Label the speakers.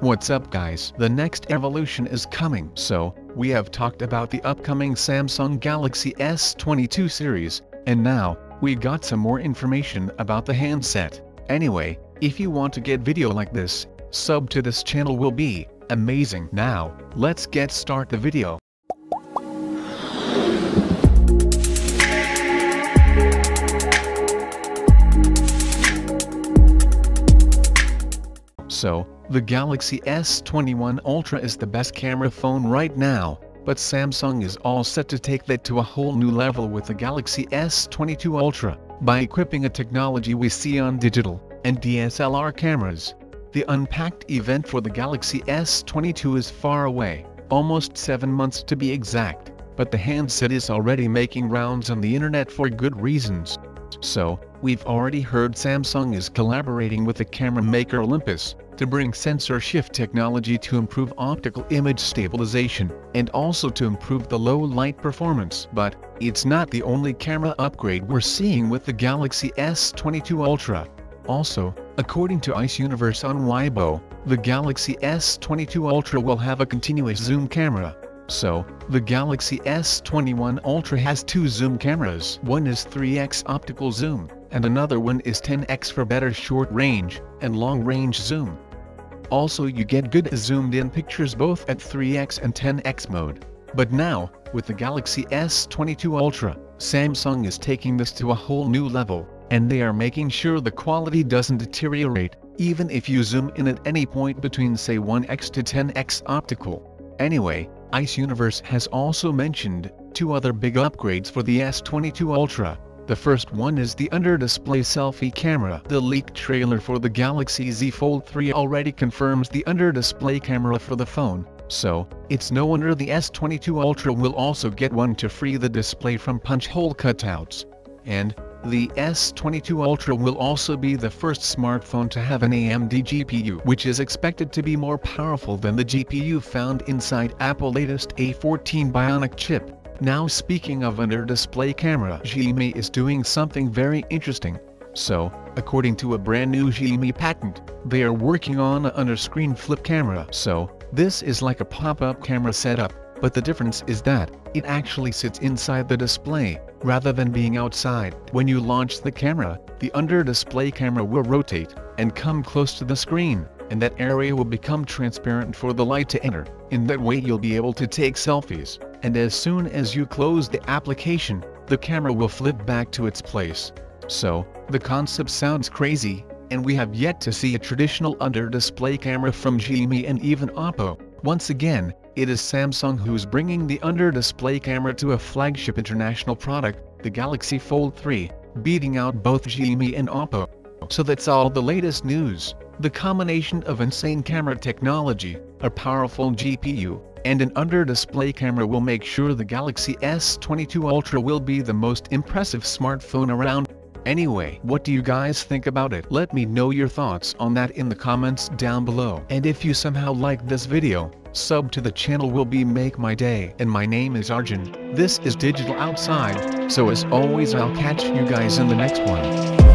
Speaker 1: What's up guys? The next evolution is coming. So, we have talked about the upcoming Samsung Galaxy S22 series, and now, we got some more information about the handset. Anyway, if you want to get video like this, sub to this channel will be amazing. Now, let's get start the video. So, the Galaxy S21 Ultra is the best camera phone right now, but Samsung is all set to take that to a whole new level with the Galaxy S22 Ultra, by equipping a technology we see on digital and DSLR cameras. The unpacked event for the Galaxy S22 is far away, almost 7 months to be exact, but the handset is already making rounds on the internet for good reasons. So, we've already heard Samsung is collaborating with the camera maker Olympus to bring sensor shift technology to improve optical image stabilization and also to improve the low light performance. But it's not the only camera upgrade we're seeing with the Galaxy S22 Ultra. Also, according to Ice Universe on Weibo, the Galaxy S22 Ultra will have a continuous zoom camera. So, the Galaxy S21 Ultra has two zoom cameras. One is 3x optical zoom, and another one is 10x for better short range and long range zoom. Also you get good zoomed-in pictures both at 3x and 10x mode. But now, with the Galaxy S22 Ultra, Samsung is taking this to a whole new level, and they are making sure the quality doesn't deteriorate, even if you zoom in at any point between say 1x to 10x optical. Anyway, Ice Universe has also mentioned two other big upgrades for the S22 Ultra. The first one is the under-display selfie camera. The leaked trailer for the Galaxy Z Fold 3 already confirms the under-display camera for the phone, so it's no wonder the S22 Ultra will also get one to free the display from punch-hole cutouts. And the S22 Ultra will also be the first smartphone to have an AMD GPU, which is expected to be more powerful than the GPU found inside Apple's latest A14 Bionic chip. Now speaking of under-display camera, Xiaomi is doing something very interesting. So, according to a brand new Xiaomi patent, they are working on an underscreen flip camera. So, this is like a pop-up camera setup, but the difference is that it actually sits inside the display, rather than being outside. When you launch the camera, the under-display camera will rotate and come close to the screen, and that area will become transparent for the light to enter. In that way you'll be able to take selfies, and as soon as you close the application, the camera will flip back to its place. So, the concept sounds crazy, and we have yet to see a traditional under-display camera from Xiaomi and even Oppo. Once again, it is Samsung who's bringing the under-display camera to a flagship international product, the Galaxy Fold 3, beating out both Xiaomi and Oppo. So that's all the latest news. The combination of insane camera technology, a powerful GPU, and an under-display camera will make sure the Galaxy S22 Ultra will be the most impressive smartphone around. Anyway, what do you guys think about it? Let me know your thoughts on that in the comments down below. And if you somehow like this video, sub to the channel will be make my day. And my name is Arjun. This is Digital Outside, so as always I'll catch you guys in the next one.